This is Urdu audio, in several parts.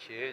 6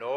9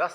10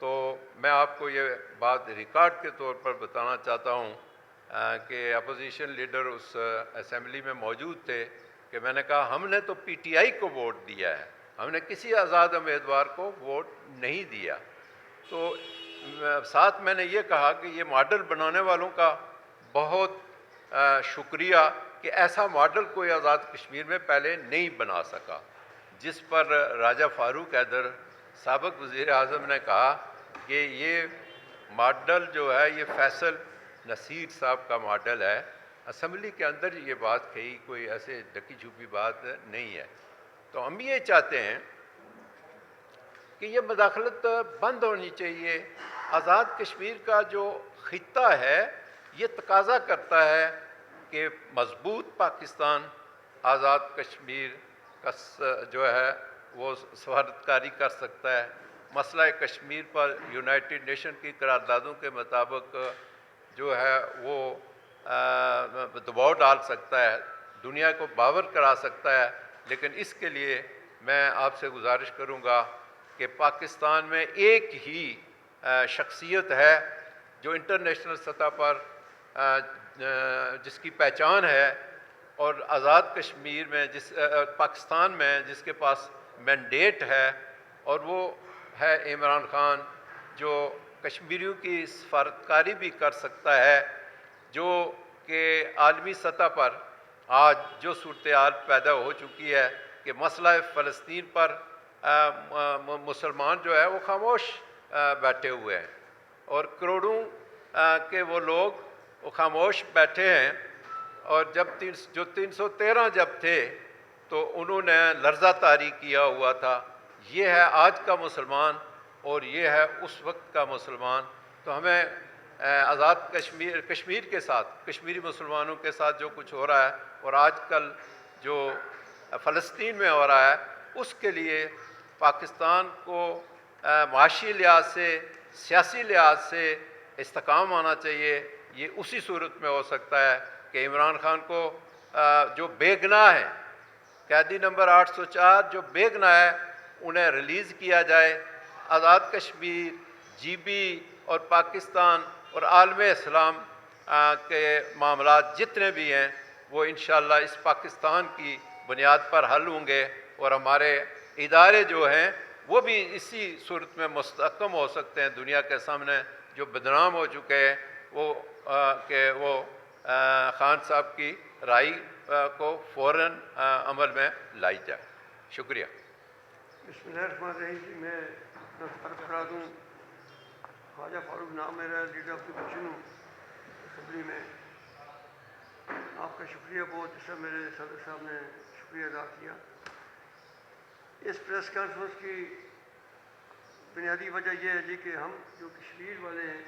تو میں آپ کو یہ بات ریکارڈ کے طور پر بتانا چاہتا ہوں کہ اپوزیشن لیڈر اس اسمبلی میں موجود تھے کہ میں نے کہا ہم نے تو پی ٹی آئی کو ووٹ دیا ہے، ہم نے کسی آزاد امیدوار کو ووٹ نہیں دیا. تو ساتھ میں نے یہ کہا کہ یہ ماڈل بنانے والوں کا بہت شکریہ کہ ایسا ماڈل کوئی آزاد کشمیر میں پہلے نہیں بنا سکا، جس پر راجہ فاروق حیدر سابق وزیر اعظم نے کہا کہ یہ ماڈل جو ہے یہ فیصل نصیر صاحب کا ماڈل ہے. اسمبلی کے اندر یہ بات کہی، کوئی ایسے ڈکی چھپی بات نہیں ہے. تو ہم یہ چاہتے ہیں کہ یہ مداخلت بند ہونی چاہیے. آزاد کشمیر کا جو خطہ ہے یہ تقاضا کرتا ہے کہ مضبوط پاکستان آزاد کشمیر کا جو ہے وہ سفارتکاری کر سکتا ہے. مسئلہ کشمیر پر یونائٹڈ نیشن کی قراردادوں کے مطابق جو ہے وہ دباؤ ڈال سکتا ہے، دنیا کو باور کرا سکتا ہے. لیکن اس کے لیے میں آپ سے گزارش کروں گا کہ پاکستان میں ایک ہی شخصیت ہے جو انٹرنیشنل سطح پر جس کی پہچان ہے، اور آزاد کشمیر میں پاکستان میں جس کے پاس مینڈیٹ ہے، اور وہ ہے عمران خان، جو کشمیریوں کی سفارتکاری بھی کر سکتا ہے. جو کہ عالمی سطح پر آج جو صورتحال پیدا ہو چکی ہے کہ مسئلہ فلسطین پر مسلمان جو ہے وہ خاموش بیٹھے ہوئے ہیں، اور کروڑوں کے وہ لوگ وہ خاموش بیٹھے ہیں. اور جب 313 جب تھے تو انہوں نے لرزہ طاری کیا ہوا تھا. یہ ہے آج کا مسلمان اور یہ ہے اس وقت کا مسلمان. تو ہمیں آزاد کشمیر کے ساتھ، کشمیری مسلمانوں کے ساتھ جو کچھ ہو رہا ہے اور آج کل جو فلسطین میں ہو رہا ہے، اس کے لیے پاکستان کو معاشی لحاظ سے، سیاسی لحاظ سے استحکام آنا چاہیے. یہ اسی صورت میں ہو سکتا ہے کہ عمران خان کو جو بے گناہ ہیں، قیدی نمبر 804 جو بے گناہ ہے، انہیں ریلیز کیا جائے. آزاد کشمیر، جی بی اور پاکستان اور عالم اسلام کے معاملات جتنے بھی ہیں وہ انشاءاللہ اس پاکستان کی بنیاد پر حل ہوں گے، اور ہمارے ادارے جو ہیں وہ بھی اسی صورت میں مستحکم ہو سکتے ہیں دنیا کے سامنے. جو بدنام ہو چکے ہیں وہ خان صاحب کی رائے کو فوراً عمل میں لائی جائے. شکریہ. بسم اللہ الرحمن الرحیم. میں عرض کرا دوں، خواجہ فاروق نام میرا، لیڈر آف دی اپوزیشن ہوں اسمبلی میں. آپ کا شکریہ بہت، جس سے میرے صدر صاحب نے شکریہ ادا کیا. اس پریس کانفرنس کی بنیادی وجہ یہ ہے جی کہ ہم جو کشمیر والے ہیں،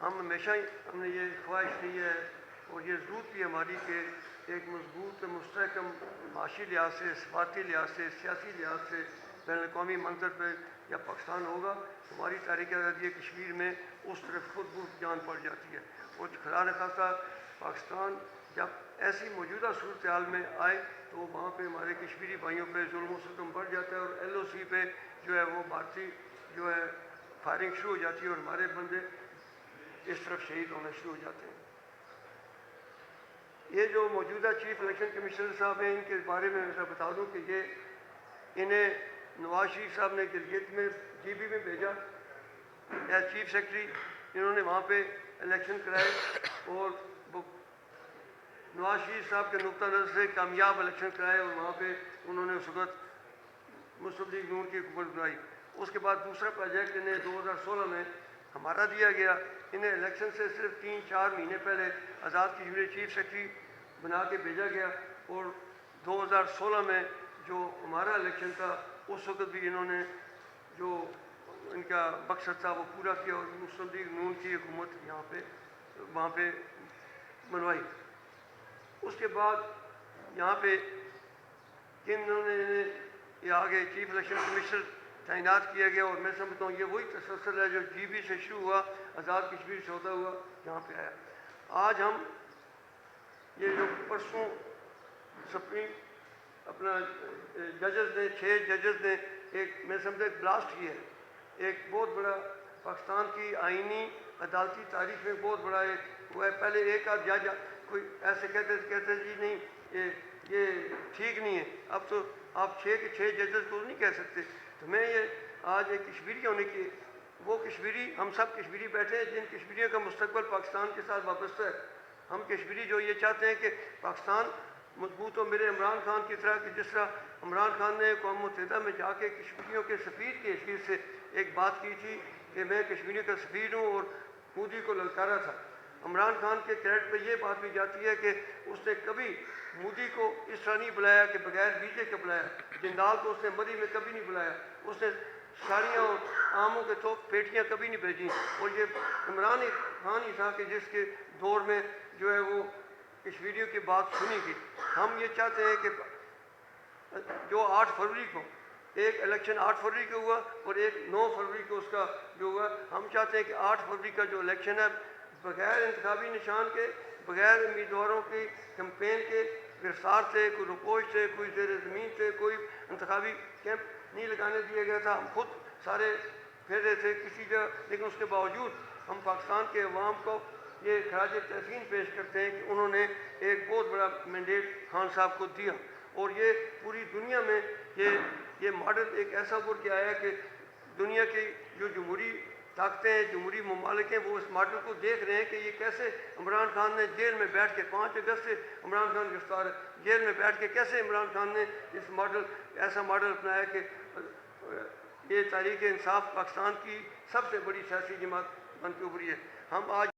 ہم ہمیشہ ہی ہم نے یہ خواہش کی ہے اور یہ ضرورت بھی ہماری کہ ایک مضبوط مستحکم معاشی لحاظ سے، سفارتی لحاظ سے، سیاسی لحاظ سے بین الاقوامی منظر پہ جب پاکستان ہوگا، ہماری تاریخ آزادی کشمیر میں اس طرف خود بخود جان پڑ جاتی ہے. اور خدا نخواستہ پاکستان جب ایسی موجودہ صورتحال میں آئے تو وہاں پہ ہمارے کشمیری بھائیوں پہ ظلم و ستم بڑھ جاتا ہے، اور ایل او سی پہ جو ہے وہ بھارتی جو ہے فائرنگ شروع ہو جاتی ہے، اور ہمارے بندے اس طرف شہید ہونا شروع ہو جاتے ہیں. یہ جو موجودہ چیف الیکشن کمشنر صاحب ہیں، ان کے بارے میں بتا دوں کہ یہ انہیں نواز شریف صاحب نے گلگت میں جی بی میں بھیجا ایز چیف سیکرٹری. انہوں نے وہاں پہ الیکشن کرائے اور وہ نواز شریف صاحب کے نقطہ نظر سے کامیاب الیکشن کرائے، اور وہاں پہ انہوں نے اس وقت مسلم لیگ نون کی حکومت بنائی. اس کے بعد دوسرا پروجیکٹ انہیں 2016 میں ہمارا دیا گیا. انہیں الیکشن سے صرف 3-4 مہینے پہلے آزاد کشمیر چیف سیکرٹری بنا کے بھیجا گیا، اور 2016 میں جو ہمارا الیکشن تھا اس وقت بھی انہوں نے جو ان کا مقصد تھا وہ پورا کیا، اور مسلم لیگ نون کی حکومت یہاں پہ وہاں پہ بنوائی. اس کے بعد یہاں پہ انہوں نے یہ آگے چیف الیکشن کمشنر تعینات کیا گیا، اور میں سمجھتا ہوں یہ وہی تسلسل ہے جو جی بی سے شروع ہوا، آزاد کشمیر سے ہوتا ہوا یہاں پہ آیا. آج ہم یہ جو پرسوں سپریم اپنا ججز نے 6 ججز نے ایک میں سمجھتا ایک بلاسٹ کیا ہے، ایک بہت بڑا پاکستان کی آئینی عدالتی تاریخ میں بہت بڑا ایک وہ ہے. پہلے ایک آدھ جج کوئی ایسے کہتے جی نہیں یہ ٹھیک نہیں ہے. اب تو آپ 6 کے 6 ججز کو نہیں کہہ سکتے. تو میں یہ آج ایک کشمیری ہونے کی وہ کشمیری ہم سب کشمیری بیٹھے ہیں جن کشمیریوں کا مستقبل پاکستان کے ساتھ وابستہ ہے. ہم کشمیری جو یہ چاہتے ہیں کہ پاکستان مضبوط ہو. میرے عمران خان کی طرح کہ جس طرح عمران خان نے اقوام متحدہ میں جا کے کشمیریوں کے سفیر کی حیثیت سے ایک بات کی تھی کہ میں کشمیریوں کا سفیر ہوں اور مودی کو للکارا تھا. عمران خان کے کریڈٹ پہ یہ بات بھی جاتی ہے کہ اس نے کبھی مودی کو اس طرح نہیں بلایا کہ بغیر ویزے کے بلایا. جندال کو اس نے مری میں کبھی نہیں بلایا. اس نے ساڑیاں اور آموں کے پیٹیاں کبھی نہیں بھیجیں. اور یہ عمران خان ہی تھا کہ جس کے دور میں جو ہے وہ کشمیریوں کی بات سنی تھی. ہم یہ چاہتے ہیں کہ جو 8 فروری کو ایک الیکشن 8 فروری کو ہوا اور ایک 9 فروری کو اس کا جو ہوا, ہم چاہتے ہیں کہ 8 فروری کا جو الیکشن ہے بغیر انتخابی نشان کے, بغیر امیدواروں کی کمپین کے, گرفتار سے, کوئی رپوش سے, کوئی زیر زمین سے, کوئی انتخابی کیمپ نہیں لگانے دیا گیا تھا. ہم خود سارے پھر رہے تھے کسی جگہ, لیکن اس کے باوجود ہم پاکستان کے عوام کو یہ خراج تحسین پیش کرتے ہیں کہ انہوں نے ایک بہت بڑا مینڈیٹ خان صاحب کو دیا. اور یہ پوری دنیا میں یہ ماڈل ایک ایسا ابھر کے آیا کہ دنیا کی جو جمہوری طاقتیں ہیں, جمہوری ممالک ہیں, وہ اس ماڈل کو دیکھ رہے ہیں کہ یہ کیسے عمران خان نے جیل میں بیٹھ کے 5 اگست سے عمران خان گرفتار ہے, جیل میں بیٹھ کے کیسے عمران خان نے اس ماڈل ایسا ماڈل اپنایا کہ یہ تحریک انصاف پاکستان کی سب سے بڑی سیاسی جماعت بن کے ابھری ہے. ہم آج